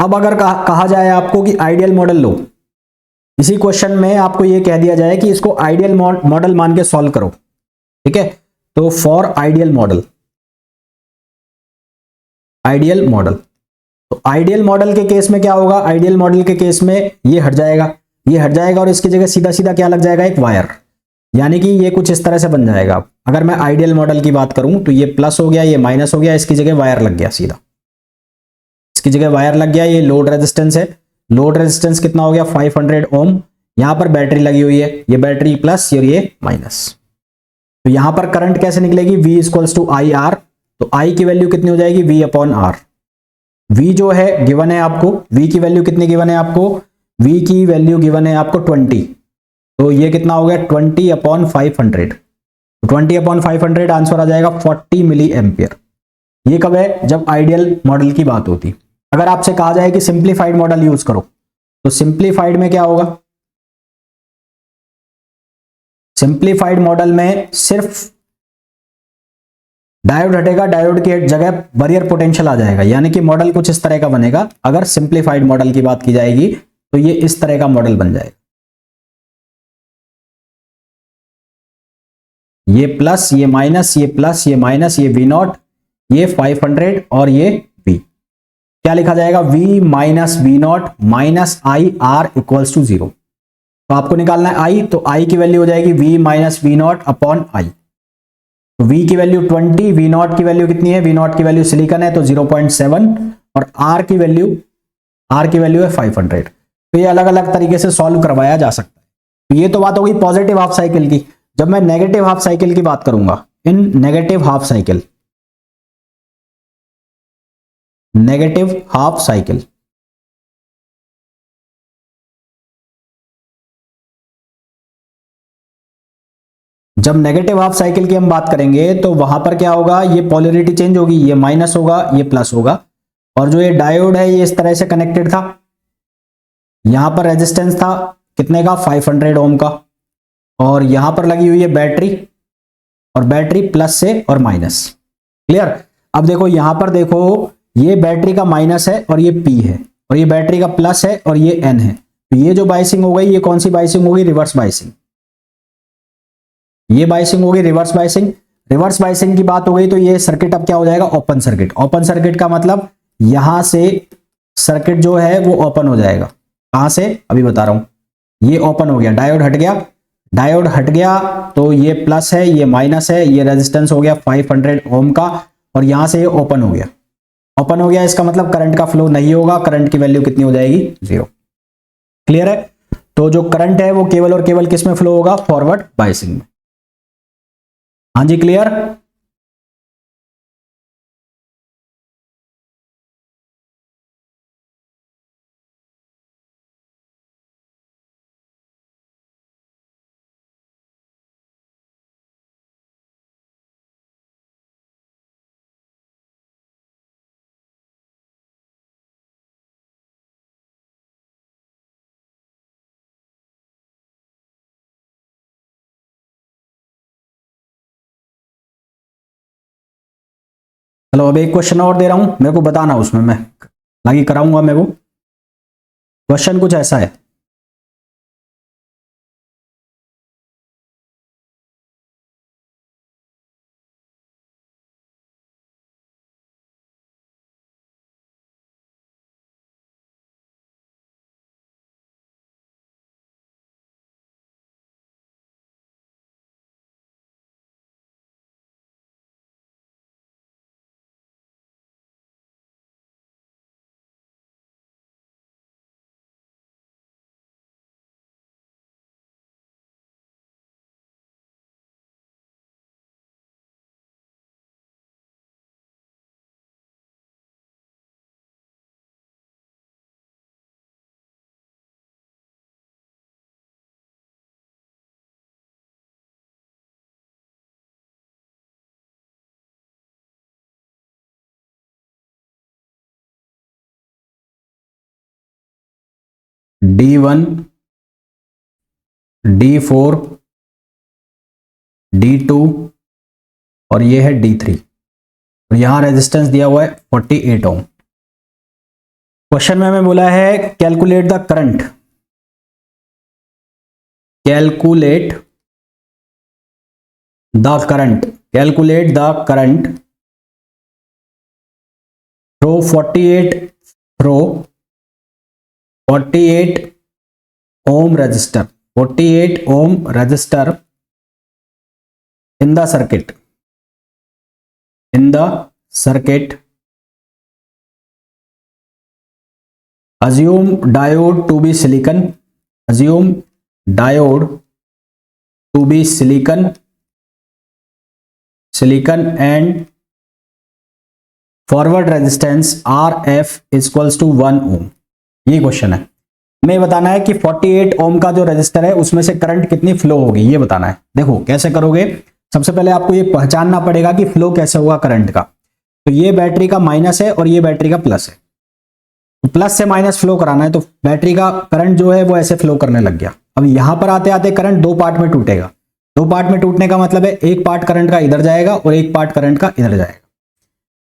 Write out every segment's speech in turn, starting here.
अब अगर कहा जाए आपको कि आइडियल मॉडल लो, इसी क्वेश्चन में आपको ये कह दिया जाए कि इसको आइडियल मॉडल मान के सॉल्व करो, ठीक है। तो for ideal model, ideal model, तो आइडियल मॉडल के केस में क्या होगा, आइडियल मॉडल के केस में ये हट जाएगा, ये हट जाएगा और इसकी जगह सीधा सीधा क्या लग जाएगा, एक वायर, यानी कि ये कुछ इस तरह से बन जाएगा। अगर मैं आइडियल मॉडल की बात करूं तो ये प्लस हो गया, ये माइनस हो गया, इसकी जगह वायर लग गया सीधा, इसकी जगह वायर लग गया। ये लोड रेजिस्टेंस है, लोड रेजिस्टेंस कितना हो गया 500 ओम। यहां पर बैटरी लगी हुई है, ये बैटरी प्लस और ये माइनस। तो यहां पर करंट कैसे निकलेगी, V equals to I R. तो I की वैल्यू कितनी हो जाएगी, V अपॉन आर। V जो है गिवन है आपको, V की वैल्यू कितनी गिवन है आपको, V की वैल्यू गिवन है आपको 20। तो ये कितना हो गया 20 अपॉन 500, 20 अपॉन 500 आंसर आ जाएगा 40 मिली एम्पियर। ये कब है, जब आइडियल मॉडल की बात होती। अगर आपसे कहा जाए कि सिंप्लीफाइड मॉडल यूज करो, तो सिंप्लीफाइड में क्या होगा, सिंप्लीफाइड मॉडल में सिर्फ डायोड हटेगा, डायोड की जगह बैरियर पोटेंशियल आ जाएगा, यानी कि मॉडल कुछ इस तरह का बनेगा। अगर सिंप्लीफाइड मॉडल की बात की जाएगी तो ये इस तरह का मॉडल बन जाएगा, ये प्लस, ये माइनस, ये प्लस, ये माइनस, ये V नॉट, ये 500 और ये V। क्या लिखा जाएगा, V minus V not minus I R equals to 0। तो आपको निकालना है I, तो I की वैल्यू हो जाएगी V minus V not upon I। तो V की वैल्यू 20, V नॉट की वैल्यू कितनी है, V नॉट की वैल्यू सिलिकॉन है तो 0.7, और R की वैल्यू है 500। तो ये अलग अलग तरीके से सॉल्व करवाया जा सकता है। तो ये तो बात हो गई पॉजिटिव हाफ साइकिल की। जब मैं नेगेटिव हाफ साइकिल की बात करूंगा, in negative half cycle, negative half cycle, जब नेगेटिव हाफ साइकिल की हम बात करेंगे तो वहां पर क्या होगा, ये पोलैरिटी चेंज होगी, ये माइनस होगा, ये प्लस होगा, और जो ये डायोड है ये इस तरह से कनेक्टेड था। यहां पर रेजिस्टेंस था कितने का, 500 ओम का, और यहां पर लगी हुई है बैटरी, और बैटरी प्लस से और माइनस। क्लियर। अब देखो यहां पर देखो, ये बैटरी का माइनस है और ये P है, और ये बैटरी का प्लस है और ये N है। तो ये जो बाइसिंग हो गई, ये कौन सी बाइसिंग होगी, रिवर्स बाइसिंग। ये बाइसिंग होगी रिवर्स बाइसिंग। रिवर्स बाइसिंग की बात हो गई तो ये सर्किट अब क्या हो जाएगा, ओपन सर्किट। ओपन सर्किट का मतलब यहां से सर्किट जो है वो ओपन हो जाएगा। कहां से, अभी बता रहा हूं। ये ओपन हो गया, डायोड हट गया, डायोड हट गया तो ये प्लस है, ये माइनस है, ये रेजिस्टेंस हो गया 500 ओम का, और यहां से ये ओपन हो गया। ओपन हो गया इसका मतलब करंट का फ्लो नहीं होगा, करंट की वैल्यू कितनी हो जाएगी, 0। क्लियर है। तो जो करंट है वो केवल और केवल किस में फ्लो होगा, फॉरवर्ड बाइसिंग में। हाँ जी क्लियर। चलो अब एक क्वेश्चन और दे रहा हूं, मेरे को बताना, उसमें मैं लागी कराऊंगा मेरे को। क्वेश्चन कुछ ऐसा है, D1, D4, D2 और ये है D3, और यहां रेजिस्टेंस दिया हुआ है 48 ओम। क्वेश्चन में हमें बोला है calculate the current, calculate the current, calculate the current through 48 ohm resistor, 48 ohm resistor in the circuit, assume diode to be silicon, assume diode to be silicon and forward resistance RF is equals to 1 ohm। ये question है, हमें बताना है कि 48 ओम का जो register है उसमें से करंट कितनी फ्लो होगी, ये बताना है। देखो कैसे करोगे, सबसे पहले आपको ये पहचानना पड़ेगा कि फ्लो कैसे होगा करंट का। तो ये बैटरी का माइनस है और ये बैटरी का प्लस है, तो प्लस से माइनस फ्लो कराना है, तो बैटरी का करंट जो है वो ऐसे फ्लो करने लग गया। अब यहां पर आते आते करंट दो पार्ट में टूटेगा। दो पार्ट में टूटने का मतलब है एक पार्ट करंट का इधर जाएगा और एक पार्ट करंट का इधर जाएगा।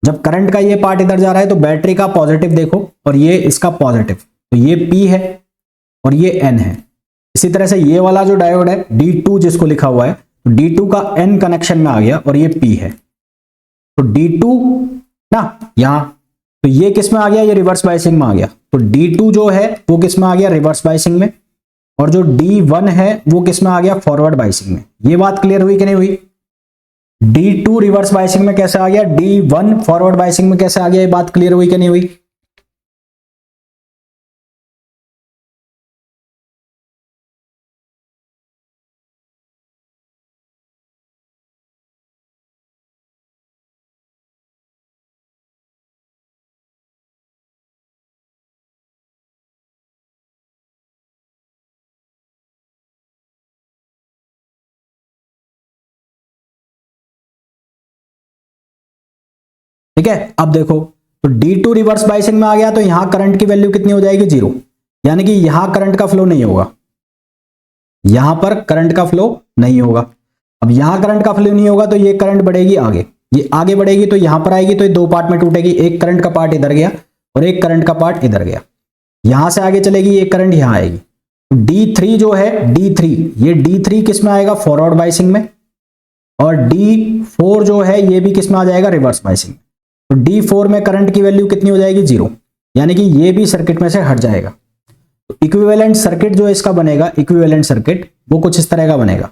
जब करंट का ये पार्ट इधर जा रहा है तो बैटरी का पॉजिटिव देखो और ये इसका पॉजिटिव, तो ये P है और ये N है। इसी तरह से ये वाला जो डायोड है D2 जिसको लिखा हुआ है, तो D2 का N कनेक्शन में आ गया और ये P है, तो D2 ना यहां, तो ये किस में आ गया, ये रिवर्स बायसिंग में आ गया। तो D2 जो है वो किस में आ गया, रिवर्स बायसिंग में, और जो D1 है वो किस में आ गया, फॉरवर्ड बायसिंग में। ये बात क्लियर हुई कि नहीं हुई? D2 रिवर्स बायसिंग में कैसे आ गया, D1 फॉरवर्ड बायसिंग में कैसे आ गया, ये बात क्लियर हुई कि नहीं हुई? ठीक है, अब देखो तो D2 रिवर्स बायसिंग में आ गया, तो यहां करंट की वैल्यू कितनी हो जाएगी, 0, यानी कि यहां करंट का फ्लो नहीं होगा, यहां पर करंट का फ्लो नहीं होगा। अब यहां करंट का फ्लो नहीं होगा तो ये करंट बढ़ेगी आगे, ये आगे बढ़ेगी तो यहां पर आएगी, तो ये दो पार्ट में टूटेगी, एक करंट का पार्ट इधर गया और एक करंट का पार्ट इधर गया। यहां से आगे चलेगी, ये करंट यहां आएगी। D3 जो है D3, ये D3 किस में आएगा, फॉरवर्ड बायसिंग में, और D4 जो है ये भी किस में आ जाएगा, रिवर्स बायसिंग। तो D4 में करंट की वैल्यू कितनी हो जाएगी, 0, यानी कि ये भी सर्किट में से हट जाएगा। तो इक्विवेलेंट सर्किट जो इसका बनेगा, इक्विवेलेंट सर्किट वो कुछ इस तरह का बनेगा।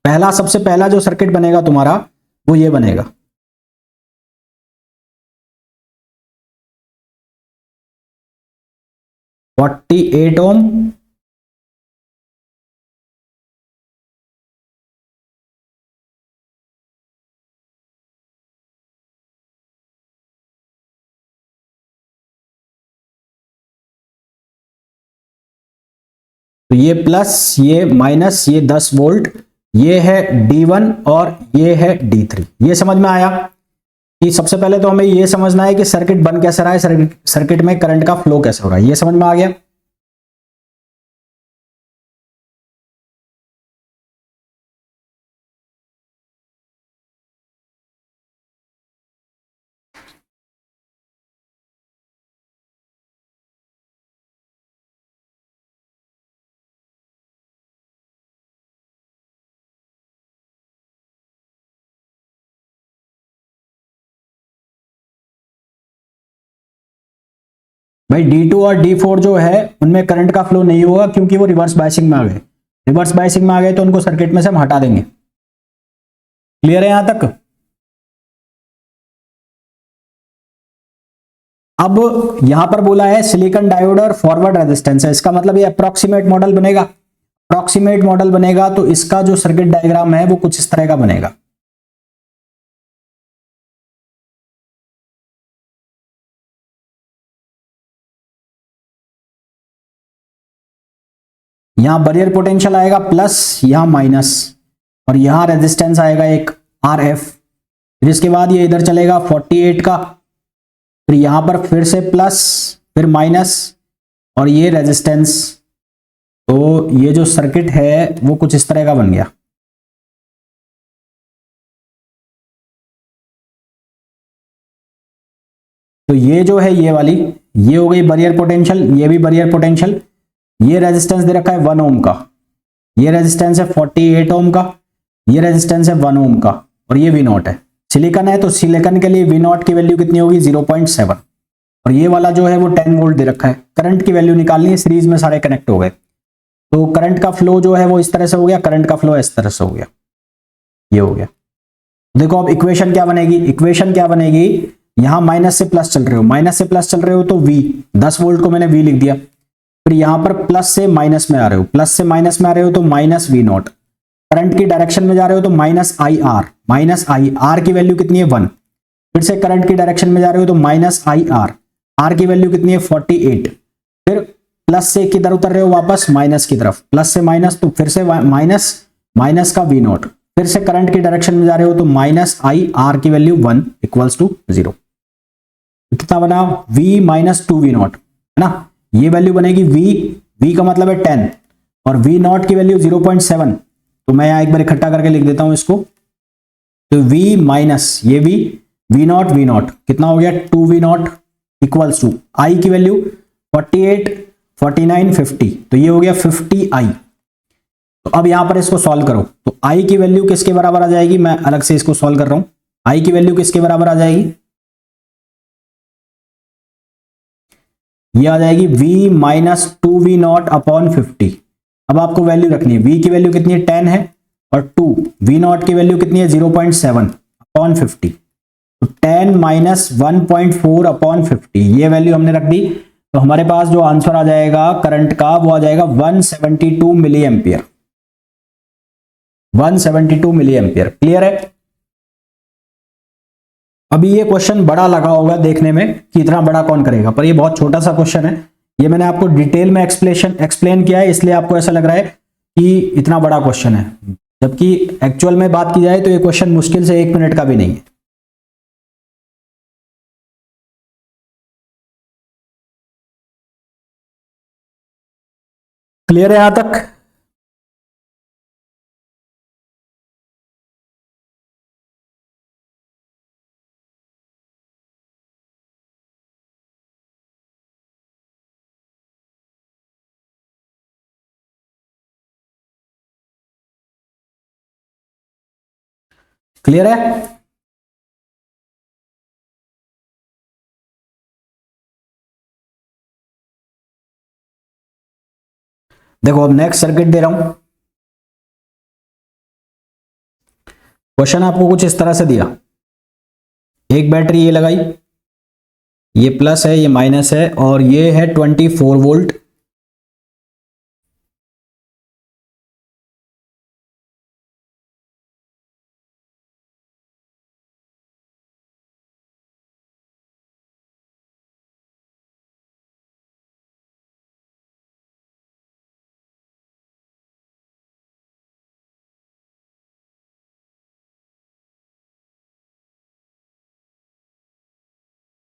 पहला, सबसे पहला जो सर्किट बनेगा तुम्हारा वो ये बनेगा, फोर्टी 48 ओम तो ये प्लस, ये माइनस, ये 10 वोल्ट, ये है D1 और ये है D3। ये समझ में आया कि सबसे पहले तो हमें ये समझना है कि सर्किट बन कैसे रहा है, सर्किट में करंट का फ्लो कैसे हो रहा है, ये समझ में आ गया। भाई D2 और D4 जो है उनमें करंट का फ्लो नहीं होगा क्योंकि वो रिवर्स बायसिंग में आ गए। रिवर्स बायसिंग में आ गए तो उनको सर्किट में से हम हटा देंगे। क्लियर है यहां तक? अब यहां पर बोला है सिलिकॉन डायोड और फॉरवर्ड रेजिस्टेंस है, इसका मतलब ये अप्रोक्सीमेट मॉडल बनेगा। अप्रोक्सीमेट मॉडल बनेगा तो इसका जो सर्किट डायग्राम है वो कुछ इस तरह का बनेगा। यहां बैरियर पोटेंशियल आएगा प्लस, यहां माइनस, और यहां रेजिस्टेंस आएगा एक RF। फिर इसके बाद ये इधर चलेगा 48 का, फिर यहां पर फिर से प्लस, फिर माइनस, और ये रेजिस्टेंस। तो ये जो सर्किट है वो कुछ इस तरह का बन गया। तो ये जो है ये वाली, ये हो गई बैरियर पोटेंशियल, ये भी बैरियर पोटेंशियल। ये रेजिस्टेंस दे रखा है 1 ओम का, ये रेजिस्टेंस है 48 ओम का, ये रेजिस्टेंस है 1 ओम का, और ये वी नॉट है। सिलिकॉन है तो सिलिकॉन के लिए वी नॉट की वैल्यू कितनी होगी 0.7, और ये वाला जो है वो 10 वोल्ट दे रखा है। करंट की वैल्यू निकालनी है, सीरीज में सारे कनेक्ट हो गए। तो करंट का फ्लो जो है वो इस तरह से हो गया, करंट का फ्लो इस तरह से हो गया, ये हो गया। देखो अब इक्वेशन क्या बनेगी, इक्वेशन क्या बनेगी, यहां माइनस से प्लस चल रहे हो, माइनस से प्लस चल रहे हो तो V, 10 वोल्ट को मैंने V लिख दिया। फिर यहां पर प्लस से माइनस में आ रहे हो, प्लस से माइनस में आ रहे हो तो माइनस वी नॉट। करंट की डायरेक्शन में जा रहे हो तो minus I are, minus I are की वैल्यू कितनी है 1। फिर से करंट की डायरेक्शन में जा रहे हो तो माइनस आई आर, आर की वैल्यू कितनी है 48। फिर प्लस से किधर उतर रहे हो वापस माइनस की तरफ, प्लस से माइनस तो फिर से माइनस, माइनस का वी नॉट। फिर से करंट की डायरेक्शन में जा रहे हो तो माइनस आई आर की वैल्यू 1 इक्वल्स टू 0। कितना बना V माइनस 2 वी नॉट, है ना। ये वैल्यू बनेगी V का मतलब है 10 और V नॉट की वैल्यू 0.7। तो मैं यहां एक बार इकट्ठा करके लिख देता हूं इसको। तो V माइनस ये V नॉट कितना हो गया 2 V not equals to I की वैल्यू 48, 49, 50, तो ये हो गया 50I। तो अब यहां पर इसको सॉल्व करो तो I की वैल्यू किसके बराबर आ जाएगी, मैं अलग से इसको सॉल्व कर रहा हूं। I की वैल्यू किसके बराबर आ जाएगी, ये आ जाएगी V minus 2 V not upon 50। अब आपको वैल्यू रखनी है, V की वैल्यू कितनी है 10 है, और 2 वी नॉट की वैल्यू कितनी है 0.7 अपॉन 50। तो 10 माइनस 1.4 अपॉन 50, ये वैल्यू हमने रख दी। तो हमारे पास जो आंसर आ जाएगा करंट का वो आ जाएगा 172 milli ampere, 172 milli ampere. Clear है। अभी ये क्वेश्चन बड़ा लगा होगा देखने में कि इतना बड़ा कौन करेगा, पर ये बहुत छोटा सा क्वेश्चन है। ये मैंने आपको डिटेल में एक्सप्लेन किया है, इसलिए आपको ऐसा लग रहा है कि इतना बड़ा क्वेश्चन है, जबकि एक्चुअल में बात की जाए तो ये क्वेश्चन मुश्किल से 1 मिनट का भी नहीं है। क्लियर है यहां तक। क्लियर है। देखो अब नेक्स्ट सर्किट दे रहा हूं। क्वेश्चन आपको कुछ इस तरह से दिया, एक बैटरी ये लगाई, ये प्लस है ये माइनस है, और ये है 24 वोल्ट।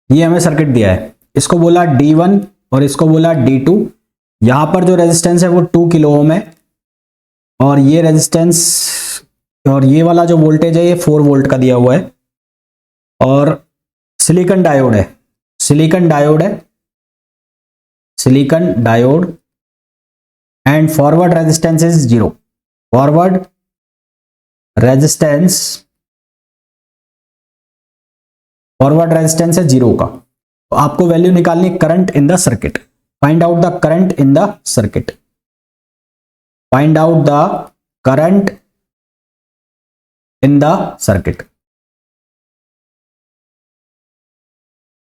ये हमें सर्किट दिया है, इसको बोला D1 और इसको बोला D2। यहां पर जो रेजिस्टेंस है वो 2 किलो ओम है, और ये रेजिस्टेंस और ये वाला जो वोल्टेज है ये 4 वोल्ट का दिया हुआ है, और सिलिकॉन डायोड है, सिलिकॉन डायोड है, silicon diode, and forward resistance is 0, forward resistance, forward resistance है 0 का। तो आपको वैल्यू निकालनी current in the circuit, find out the current in the circuit, find out the current in the circuit.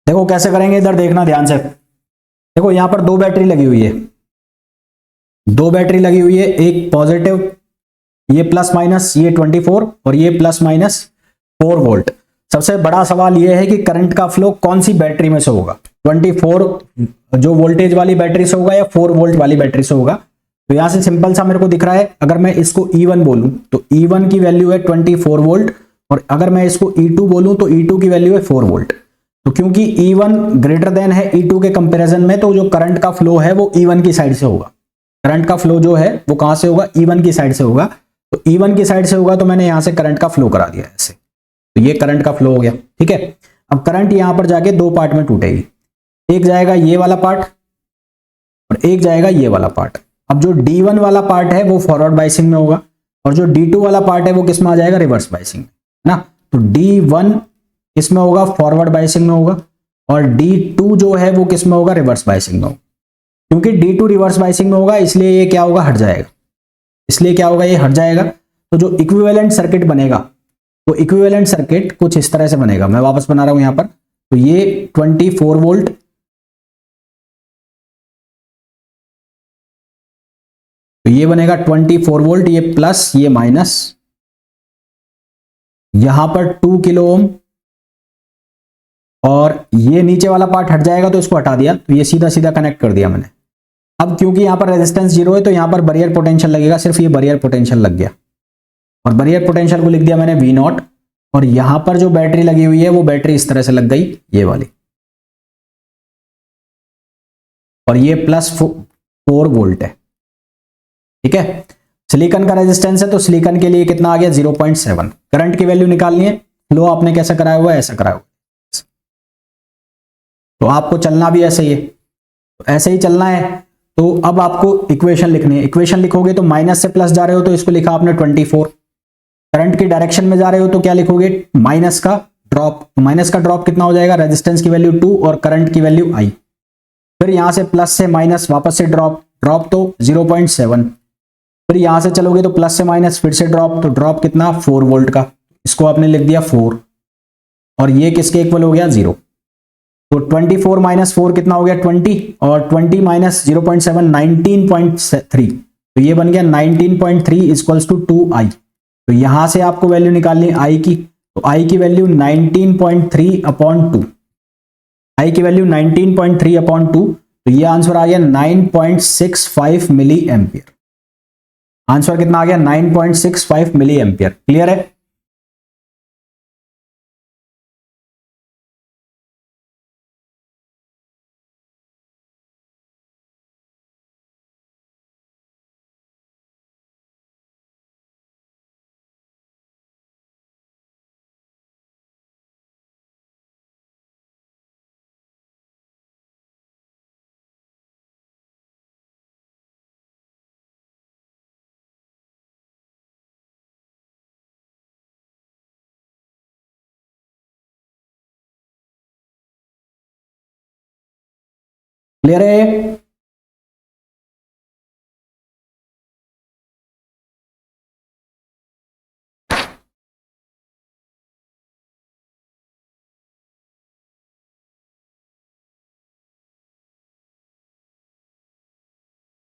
देखो कैसे करेंगे, इधर देखना ध्यान से। देखो यहां पर 2 बैटरी लगी हुई है, 2 बैटरी लगी हुई है, एक पॉजिटिव, ये प्लस माइनस, ये 24 और ये प्लस माइनस 4 वोल्ट। सबसे बड़ा सवाल यह है कि करंट का फ्लो कौन सी बैटरी में से होगा, 24 जो वोल्टेज वाली बैटरी से होगा या 4 वोल्ट वाली बैटरी से होगा। तो यहां से सिंपल सा मेरे को दिख रहा है, अगर मैं इसको E1 बोलूं तो E1 की वैल्यू है 24 वोल्ट, और अगर मैं इसको E2 बोलूं तो E2 की वैल्यू है 4 वोल्ट। तो क्योंकि E1 ग्रेटर देन है E2 के कंपैरिजन में, तो जो करंट का फ्लो है वो E1 की साइड से होगा। करंट का फ्लो जो है वो कहां से होगा, E1 की साइड से होगा। तो E1 की साइड से होगा तो मैंने यहां से करंट का फ्लो करा दिया ऐसे, तो ये करंट का फ्लो हो गया। ठीक है, अब करंट यहां पर जाके दो पार्ट में टूटेगी, एक जाएगा ये वाला पार्ट और एक जाएगा ये वाला पार्ट। अब जो D1 वाला पार्ट है वो फॉरवर्ड बाइसिंग में होगा और जो D2 वाला पार्ट है वो किस में आ जाएगा, रिवर्स बाइसिंग में ना। तो D1 किस में होगा, फॉरवर्ड बाइसिंग में होगा और D2 जो है वो किस में होगा, रिवर्स बाइसिंग में होगा। क्योंकि D2 रिवर्स बाइसिंग में होगा इसलिए ये क्या होगा, हट जाएगा, इसलिए क्या होगा, ये हट जाएगा। तो जो इक्विवेलेंट सर्किट बनेगा वो इक्विवेलेंट सर्किट कुछ इस तरह से बनेगा, मैं वापस बना रहा हूं यहां पर। तो ये 24 वोल्ट, तो ये बनेगा 24 वोल्ट, ये प्लस ये माइनस, यहां पर 2 किलो ओम और ये नीचे वाला पार्ट हट जाएगा तो इसको हटा दिया, तो ये सीधा सीधा कनेक्ट कर दिया मैंने। अब क्योंकि यहां पर रेजिस्टेंस जीरो है तो यहां पर बैरियर पोटेंशियल लगेगा, सिर्फ ये बैरियर पोटेंशियल लग गया और बैरियर पोटेंशियल को लिख दिया मैंने V0 और यहां पर जो बैटरी लगी हुई है वो बैटरी इस तरह से लग गई, ये वाली, और ये +4 वोल्ट है। ठीक है, सिलिकॉन का रेजिस्टेंस है तो सिलिकॉन के लिए कितना आ गया, 0.7। करंट की वैल्यू निकालनी है, फ्लो आपने कैसा कराया हुआ है, ऐसा कराया हुआ, तो आपको चलना भी ऐसे ही है, तो ऐसे ही चलना है। तो अब आपको इक्वेशन लिखनी है, इक्वेशन लिखोगे तो माइनस से प्लस जा रहे हो तो इसको लिखा आपने 24, करंट की डायरेक्शन में जा रहे हो तो क्या लिखोगे, माइनस का ड्रॉप, माइनस का ड्रॉप कितना हो जाएगा, रेजिस्टेंस की वैल्यू 2 और करंट की वैल्यू I। फिर यहां से प्लस से माइनस वापस से ड्रॉप, ड्रॉप तो 0.7, फिर यहां से चलोगे तो प्लस से माइनस फिर से ड्रॉप, तो ड्रॉप कितना, 4 वोल्ट का, इसको आपने लिख दिया 4 और ये किसके इक्वल हो गया, 0। तो 24 माइनस 4 कितना हो गया, 20 और 20 माइनस 0.7 19.3, तो ये बन गया 19.3 इक्वल्स टू 2I। तो यहां से आपको वैल्यू निकालनी है I की, तो I की वैल्यू 19.3/2, I की वैल्यू 19.3/2, तो ये आंसर आ गया 9.65 मिली एम्पियर। आंसर कितना आ गया, 9.65 मिली एम्पियर। क्लियर है? क्लियर है?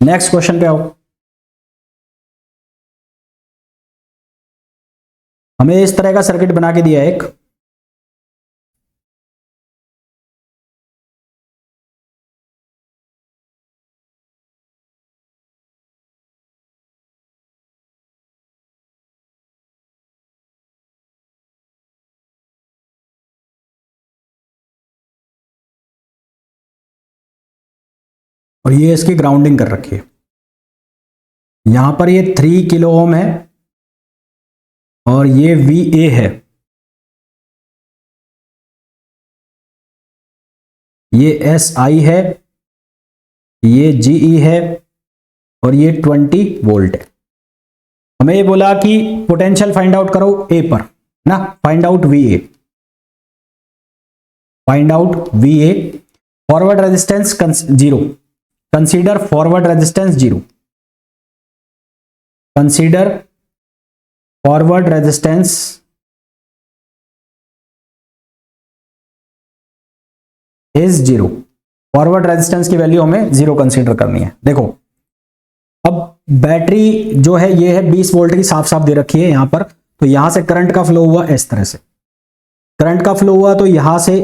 नेक्स्ट क्वेश्चन पे आओ। हमें इस तरह का सर्किट बना के दिया है एक, और ये इसकी ग्राउंडिंग कर रखी है। यहां पर ये 3 किलो ओम है और ये VA है, ये SI है, ये GE है और ये 20 वोल्ट है। हमें ये बोला कि पोटेंशियल फाइंड आउट करो A पर ना, find out VA, find out VA। Forward resistance 0, consider forward resistance 0, consider forward resistance is 0। Forward resistance की वैल्यू हमें 0 कंसीडर करनी है। देखो अब बैटरी जो है ये है 20 वोल्ट की, साफ साफ दे रखी है यहां पर, तो यहां से करंट का फ्लो हुआ इस तरह से, करंट का फ्लो हुआ तो यहां से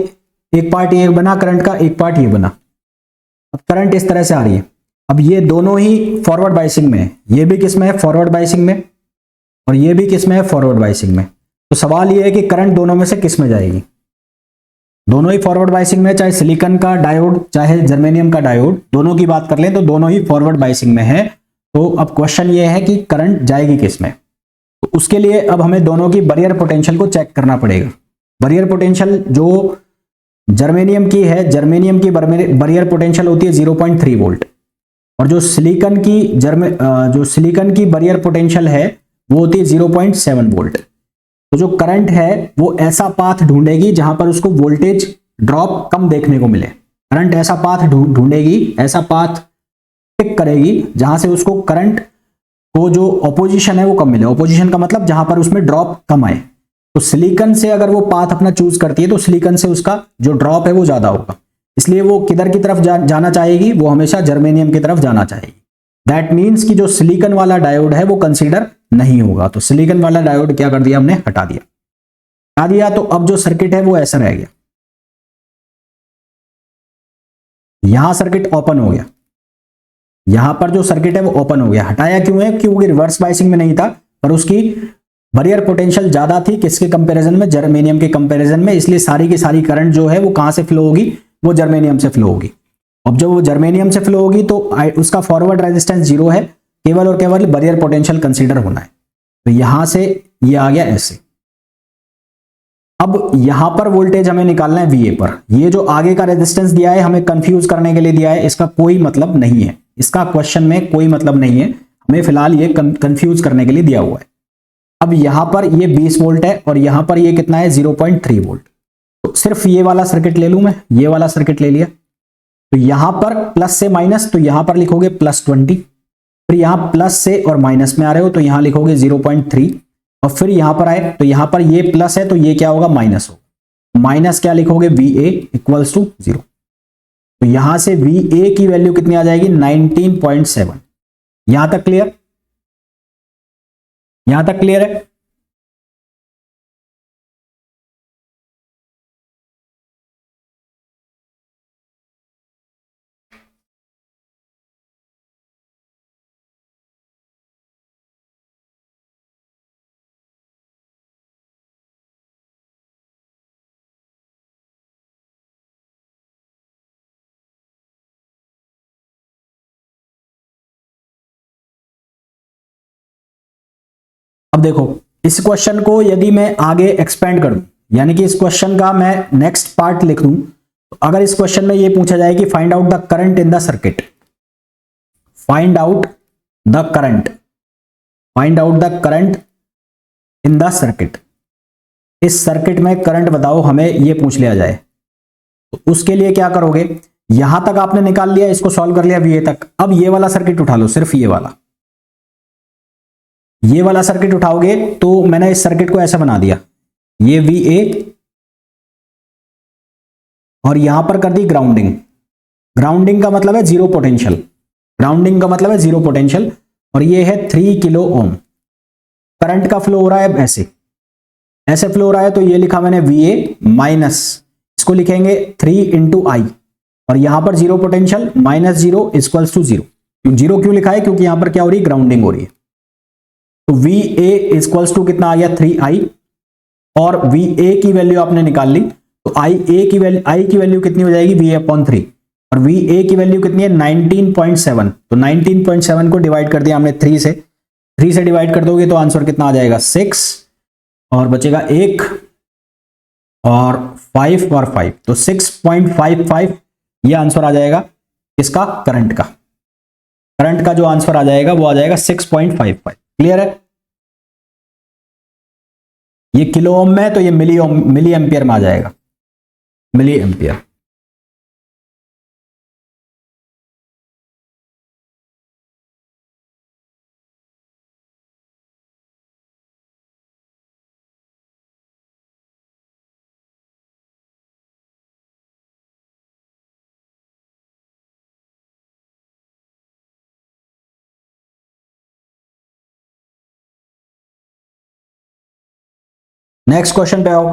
एक पार्ट ये बना करंट का, एक पार्ट ये बना। अब करंट इस तरह से आ रही है, अब ये दोनों ही फॉरवर्ड बाइसिंग में है, ये भी किस में है, फॉरवर्ड बाइसिंग में, और ये भी किस में है, फॉरवर्ड बाइसिंग में। तो सवाल ये है कि करंट दोनों में से किस में जाएगी, दोनों ही फॉरवर्ड बाइसिंग में, चाहे सिलिकॉन का डायोड चाहे जर्मेनियम का डायोड, दोनों की बात कर लें तो दोनों ही फॉरवर्ड बाइसिंग में है। तो अब क्वेश्चन ये है कि करंट जाएगी किस में, तो उसके लिए अब हमें दोनों की बैरियर पोटेंशियल को चेक करना पड़ेगा। बैरियर पोटेंशियल जो जर्मेनियम की है, जर्मेनियम की बैरियर पोटेंशियल होती है 0.3 वोल्ट, और जो सिलिकॉन की बैरियर पोटेंशियल है वो होती है 0.7 वोल्ट। तो जो करंट है वो ऐसा पाथ ढूंढेगी जहां पर उसको वोल्टेज ड्रॉप कम देखने को मिले। करंट ऐसा पाथ ढूंढेगी, ऐसा पाथ पिक करेगी जहां से उसको करंट को जो ऑपोजिशन है वो कम मिले। ऑपोजिशन का मतलब जहां पर उसमें ड्रॉप कम आए। तो सिलिकॉन से अगर वो पाथ अपना चूज करती है तो सिलिकॉन से उसका जो ड्रॉप है वो ज्यादा होगा, इसलिए वो किधर की तरफ जाना चाहेगी, वो हमेशा जर्मेनियम की तरफ जाना चाहेगी। दैट मीन्स कि जो सिलिकॉन वाला डायोड है वो कंसीडर नहीं होगा। तो सिलिकॉन वाला डायोड क्या कर दिया हमने, हटा दिया। तो अब जो सर्किट है वो ऐसा रह गया, यहां सर्किट ओपन हो गया, यहां पर जो सर्किट है वो ओपन हो गया। हटाया क्यों है, क्योंकि रिवर्स बायसिंग में नहीं था, पर उसकी बैरियर पोटेंशियल ज्यादा थी किसके कंपैरिजन में, जर्मेनियम के कंपैरिजन में, इसलिए सारी की सारी करंट जो है वो कहां से फ्लो होगी, वो जर्मेनियम से फ्लो होगी। अब जब वो जर्मेनियम से फ्लो होगी तो उसका फॉरवर्ड रेजिस्टेंस 0 है, केवल और केवल बैरियर पोटेंशियल कंसीडर होना है। तो यहां से ये आ गया ऐसे। अब यहां पर वोल्टेज हमें निकालना है VA पर। ये जो आगे का रेजिस्टेंस दिया है हमें कंफ्यूज करने के लिए दिया है, इसका कोई मतलब नहीं है, इसका क्वेश्चन में कोई मतलब नहीं है, हमें फिलहाल ये कंफ्यूज करने के लिए दिया हुआ है। अब यहां पर ये 20 वोल्ट है और यहां पर ये कितना है 0.3 वोल्ट। तो सिर्फ ये वाला सर्किट ले लूं मैं, ये वाला सर्किट ले लिया। तो यहां पर प्लस से माइनस, तो यहां पर लिखोगे +20, फिर यहां प्लस से और माइनस में आ रहे हो तो यहां लिखोगे 0.3, और फिर यहां पर आए तो यहां पर ये प्लस है तो ये क्या होगा, माइनस होगा। माइनस क्या लिखोगे, VA इक्वल्स टू 0। तो यहां से VA की वैल्यू कितनी आ जाएगी, 19.7। यहां तक क्लियर, यहां तक क्लियर है। अब देखो इस क्वेश्चन को यदि मैं आगे एक्सपेंड कर दूं, यानी कि इस क्वेश्चन का मैं नेक्स्ट पार्ट लिख दूं, तो अगर इस क्वेश्चन में ये पूछा जाए कि find out the current in the circuit, find out the current, find out the current in the circuit, इस सर्किट में करंट बताओ, हमें ये पूछ लिया जाए, तो उसके लिए क्या करोगे, यहां तक आपने निकाल लिया, इसको सॉल्व कर लिया VA तक। अब ये वाला सर्किट उठा लो, सिर्फ ये वाला सर्किट उठाओगे तो मैंने इस सर्किट को ऐसा बना दिया, ये VA और यहां पर कर दी ग्राउंडिंग। ग्राउंडिंग का मतलब है जीरो पोटेंशियल, ग्राउंडिंग का मतलब है जीरो पोटेंशियल, और ये है 3 किलो ओम। करंट का फ्लो हो रहा है ऐसे, ऐसे फ्लो हो रहा है, तो ये लिखा मैंने VA माइनस, इसको लिखेंगे 3 इंटू I, और यहां पर zero potential -0 equals to 0। Zero क्यों लिखा है, क्योंकि यहां पर क्या हो रही है, ग्राउंडिंग हो रही है। तो VA इक्वल्स टू कितना आ गया 3I, और VA की वैल्यू आपने निकाल ली, तो I की वैल्यू कितनी हो जाएगी, VA/3, और VA की वैल्यू कितनी है 19.7। तो 19.7 को डिवाइड कर दिया हमने 3 से, 3 से डिवाइड कर दोगे तो आंसर कितना आ जाएगा 6, और बचेगा 1 और 5 और 5, तो 6.55 ये आंसर आ जाएगा इसका करंट का। करंट का जो आंसर आ जाएगा वो आ जाएगा 6.55। क्लियर है, ये किलो ओम में, तो ये मिली एम्पियर में आ जाएगा, मिली एम्पियर। नेक्स्ट क्वेश्चन पे आओ।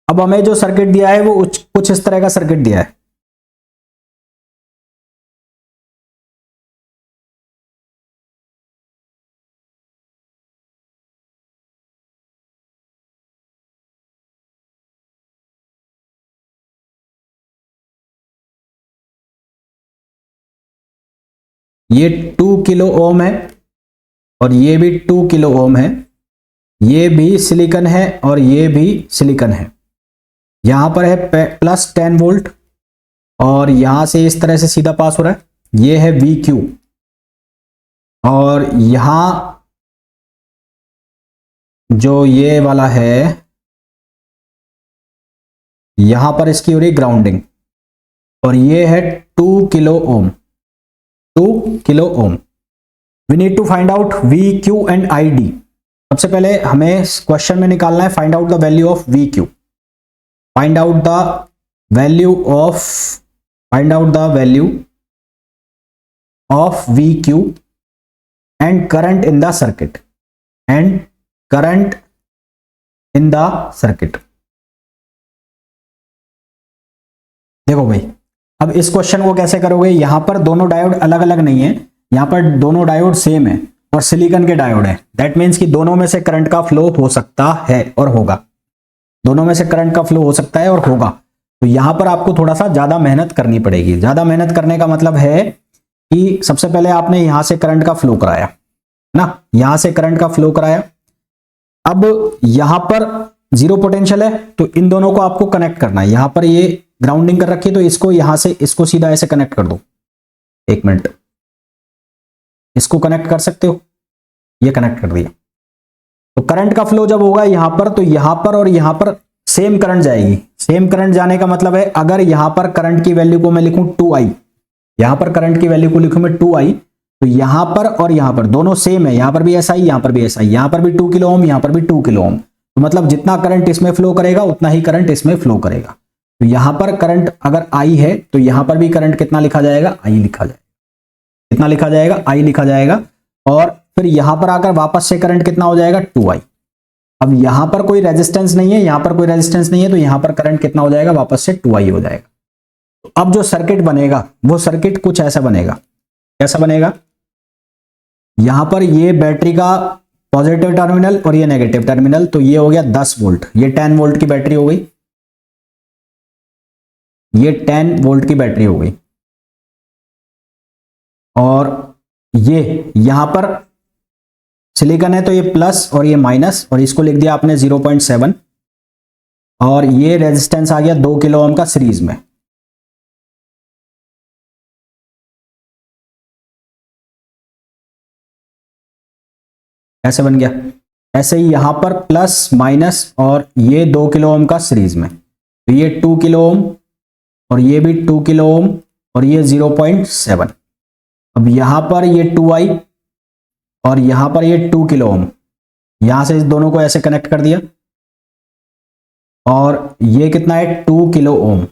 अब हमें जो सर्किट दिया है वो कुछ इस तरह का सर्किट दिया है। ये 2 किलो ओम है और ये भी 2 किलो ओम है, ये भी सिलिकॉन है और ये भी सिलिकॉन है। यहां पर है प्लस 10 वोल्ट और यहां से इस तरह से सीधा पास हो रहा है, ये है वी क्यू, और यहां जो ये वाला है यहां पर इसकी हो रही ग्राउंडिंग, और ये है 2 kilo ohm, 2 kilo ohm. We need to find out V Q and I D. सबसे पहले हमें क्वेश्चन में निकालना है find out the value of V Q, find out the value of V Q and current in the circuit, देखो भाई, अब इस क्वेश्चन को कैसे करोगे, यहां पर दोनों डायोड अलग अलग नहीं है, यहां पर दोनों डायोड सेम है और सिलिकॉन के डायोड है। दैट मीन्स कि दोनों में से करंट का फ्लो हो सकता है और होगा, दोनों में से करंट का फ्लो हो सकता है और होगा। तो यहां पर आपको थोड़ा सा ज्यादा मेहनत करनी पड़ेगी। ज्यादा मेहनत करने का मतलब है कि सबसे पहले आपने यहां से करंट का फ्लो कराया ना, यहां से करंट का फ्लो कराया। अब यहां पर जीरो पोटेंशियल है तो इन दोनों को आपको कनेक्ट करना है। यहां पर ये ग्राउंडिंग कर रखी है तो इसको यहां से इसको सीधा ऐसे कनेक्ट कर दो। एक मिनट, इसको कनेक्ट कर सकते हो, ये कनेक्ट कर दिया। तो करंट का फ्लो जब होगा यहां पर, तो यहां पर और यहां पर सेम करंट जाएगी। सेम करंट जाने का मतलब है अगर यहां पर करंट की वैल्यू को मैं लिखूं 2i, यहां पर करंट की वैल्यू को लिखूं मैं 2i, तो यहां पर और यहां पर दोनों सेम है, यहां पर भी ऐसा ही, यहां पर भी ऐसा ही, यहां पर भी 2 किलो ओम, यहां पर भी 2 किलो ओम। तो मतलब जितना करंट इसमें फ्लो करेगा उतना ही करंट इसमें फ्लो करेगा। तो यहां पर करंट अगर आई है तो यहां पर भी करंट कितना लिखा जाएगा, आई लिखा जाएगा। कितना लिखा जाएगा, आई लिखा जाएगा। और फिर यहां पर आकर वापस से करंट कितना हो जाएगा, 2i। अब यहां पर कोई रेजिस्टेंस नहीं है, यहां पर कोई रेजिस्टेंस नहीं है, तो यहां पर करंट कितना हो जाएगा, वापस से 2i हो जाएगा। तो अब जो सर्किट बनेगा वो सर्किट कुछ ऐसा बनेगा। कैसा बनेगा, यहां पर ये बैटरी का पॉजिटिव टर्मिनल और ये नेगेटिव टर्मिनल, तो ये हो गया 10 वोल्ट, ये 10 वोल्ट की बैटरी हो गई, ये 10 वोल्ट की बैटरी हो गई। और ये यहां पर सिलिकॉन है तो ये प्लस और ये माइनस, और इसको लिख दिया आपने 0.7, और ये रेजिस्टेंस आ गया 2 किलो ओम का सीरीज में। ऐसे बन गया। ऐसे ही यहां पर प्लस माइनस और ये 2 किलो ओम का सीरीज में, तो ये 2 किलो ओम और ये भी 2 किलो ओम और ये 0.7। अब यहां पर ये 2i और यहां पर ये 2 किलो ओम, यहां से इस दोनों को ऐसे कनेक्ट कर दिया, और ये कितना है 2 किलो ओम,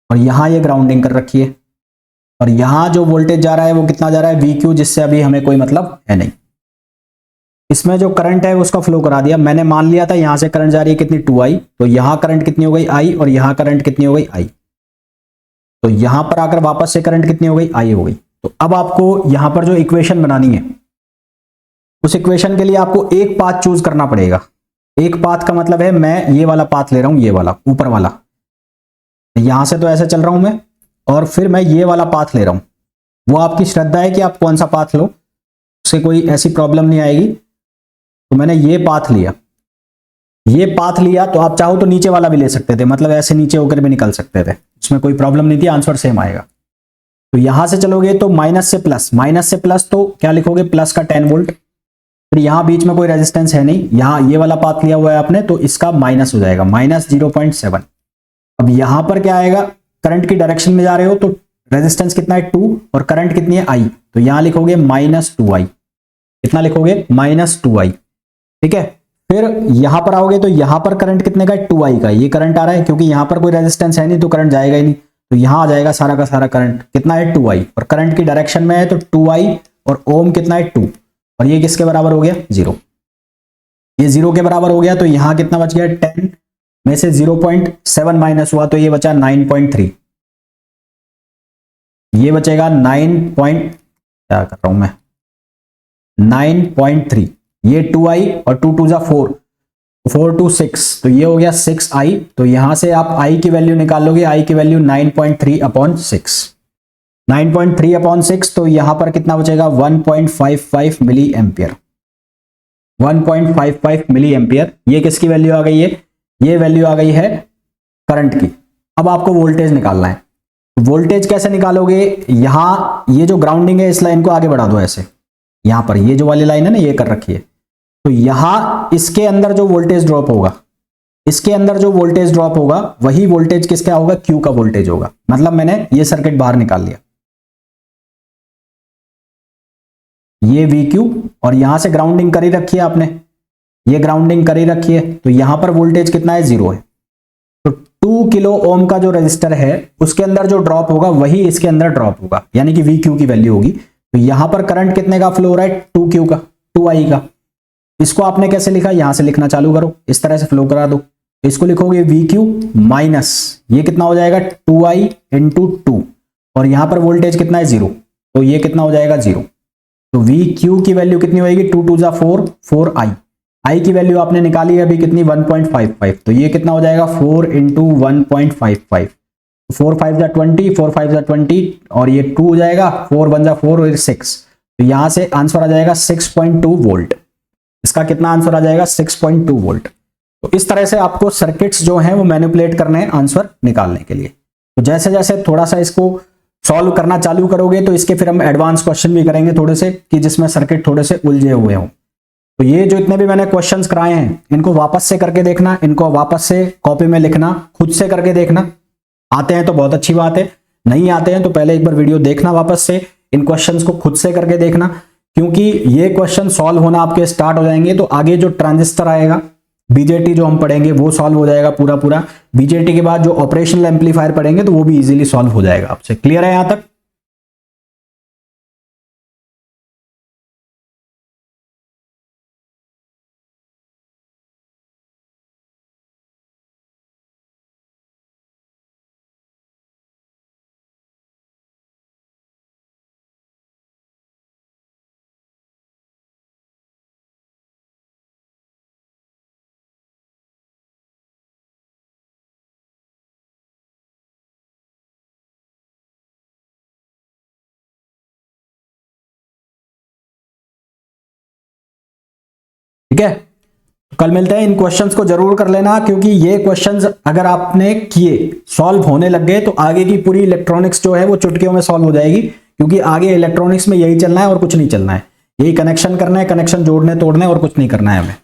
और यहां ये ग्राउंडिंग कर रखी है, और यहां जो वोल्टेज जा रहा है वो कितना जा रहा है, VQ, जिससे अभी हमें कोई मतलब है नहीं। इसमें जो करंट है उसका फ्लो करा दिया। मैंने मान लिया था यहां से करंट जा रही है कितनी, 2i, तो यहां करंट कितनी हो गई, i, और यहां करंट कितनी हो गई, i। तो यहां पर आकर वापस से करंट कितनी हो गई, i हो गई। तो अब आपको यहां पर जो इक्वेशन बनानी है, उस इक्वेशन के लिए आपको एक पाथ चूज करना पड़ेगा। एक पाथ का मतलब है मैं ये वाला पाथ ले रहा हूं, ये वाला ऊपर वाला, यहां से तो ऐसे चल रहा हूं मैं, और फिर मैं ये वाला पाथ ले रहा हूं। वो आपकी श्रद्धा है कि आप कौन सा पाथ लो, उससे कोई ऐसी प्रॉब्लम नहीं आएगी। तो मैंने ये पाथ लिया, ये पाथ लिया, तो आप चाहो तो नीचे वाला भी ले सकते थे, मतलब ऐसे नीचे होकर भी निकल सकते थे, उसमें कोई प्रॉब्लम नहीं थी, आंसर सेम आएगा। तो यहां से चलोगे तो माइनस से प्लस, माइनस से प्लस तो क्या लिखोगे, प्लस का 10 वोल्ट, फिर यहां बीच में कोई रेजिस्टेंस है नहीं, यहां ये वाला पाथ लिया हुआ है आपने, तो इसका माइनस हो जाएगा, माइनस 0.7। अब यहां पर क्या आएगा, करंट की डायरेक्शन में जा रहे हो तो रेजिस्टेंस कितना है 2 और करंट कितनी है I, तो यहां लिखोगे -2i। कितना लिखोगे, -2i। ठीक है, फिर यहां पर आओगे तो यहां पर करंट कितने का है, 2i का। ये करंट आ रहा है क्योंकि यहां पर कोई रेजिस्टेंस है नहीं तो करंट जाएगा ही नहीं, तो यहां आ जाएगा सारा का सारा करंट, कितना है 2i, और करंट की डायरेक्शन में है तो 2i, और ओम कितना है 2, और ये किसके बराबर हो गया, 0। ये 0 के बराबर हो गया, तो यहां कितना बच गया, 10 में से 0.7 माइनस हुआ तो ये बचा 9.3। ये बचेगा 9. क्या कर रहा हूं मैं, 9.3। ये 2i और 2 2 जा 4, 4 2 6, तो ये हो गया 6i। तो यहां से आप i की वैल्यू निकाल लोगे, i की वैल्यू 9.3/6, 9.3/6, तो यहां पर कितना बचेगा, 1.55 मिली एम्पियर, 1.55 मिली एम्पियर। ये किसकी वैल्यू आ गई है, ये वैल्यू आ गई है करंट की। अब आपको वोल्टेज निकालना है। वोल्टेज कैसे निकालोगे, यहां ये जो ग्राउंडिंग है इस लाइन को आगे बढ़ा दो ऐसे, यहां पर ये जो वाली लाइन है ना ये कर रखी है, तो यहां इसके अंदर जो वोल्टेज ड्रॉप होगा, इसके अंदर जो वोल्टेज ड्रॉप होगा वही वोल्टेज किसका होगा, क्यू का वोल्टेज होगा। मतलब मैंने ये सर्किट बाहर निकाल लिया, ये वी क्यू, और यहां से ग्राउंडिंग करी रखी है आपने, ये ग्राउंडिंग करी रखी है, तो यहां पर वोल्टेज कितना है, 0 है। तो 2 किलो ओम का जो रजिस्टर है उसके अंदर जो ड्रॉप होगा वही इसके अंदर ड्रॉप होगा, यानी कि वी क्यू की वैल्यू होगी। तो यहां पर करंट कितने का फ्लो हो रहा है, 2 क्यू का, 2 आई का। इसको आपने कैसे लिखा, यहां से लिखना चालू करो, इस तरह से फ्लो करा दो। तो इसको लिखोगे वी क्यू माइनस ये कितना हो जाएगा, 2 आई इंटू 2, और यहां पर वोल्टेज कितना है, 0, तो ये कितना हो जाएगा, 0। तो वी क्यू की वैल्यू कितनी होगी, 2 2 जा 4, 4 आई। आई की वैल्यू आपने निकाली है अभी कितनी, 1.55, तो ये कितना हो जाएगा, 4 इंटू 1.55, 4 5 जा 20, 4 5 जा 20, और ये 2 हो जाएगा, 4 1 जा 4 और 6, तो यहां से आंसर आ जाएगा 6.2 वोल्ट। इसका कितना आंसर आ जाएगा, 6.2 वोल्ट। तो इस तरह से आपको सर्किट्स जो हैं वो मैनिपुलेट करने हैं आंसर निकालने के लिए। तो जैसे जैसे थोड़ा सा इसको सॉल्व करना चालू करोगे तो इसके फिर हम एडवांस क्वेश्चन भी करेंगे थोड़े से, कि जिसमें सर्किट थोड़े से उलझे हुए हों। तो ये जो इतने भी मैंने क्वेश्चंस कराए हैं इनको वापस से करके देखना, इनको वापस से कॉपी में लिखना, खुद से करके देखना। आते हैं तो बहुत अच्छी बात है, नहीं आते हैं तो पहले एक बार वीडियो देखना वापस से, इन क्वेश्चंस को खुद से करके देखना, क्योंकि ये क्वेश्चन सॉल्व होना आपके स्टार्ट हो जाएंगे तो आगे जो ट्रांजिस्टर आएगा, बीजेटी जो हम पढ़ेंगे वो सॉल्व हो जाएगा पूरा पूरा। बीजेटी के बाद जो ऑपरेशनल एम्पलीफायर पढ़ेंगे तो वो भी इजीली सॉल्व हो जाएगा आपसे। क्लियर है यहां तक? ठीक है, कल मिलते हैं। इन क्वेश्चंस को जरूर कर लेना, क्योंकि ये क्वेश्चंस अगर आपने किए, सॉल्व होने लग गए, तो आगे की पूरी इलेक्ट्रॉनिक्स जो है वो चुटकियों में सॉल्व हो जाएगी, क्योंकि आगे इलेक्ट्रॉनिक्स में यही चलना है और कुछ नहीं चलना है। यही कनेक्शन करना है, कनेक्शन जोड़ने तोड़ने, और कुछ नहीं करना है हमें।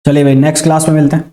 चलिए भाई, नेक्स्ट क्लास में मिलते हैं।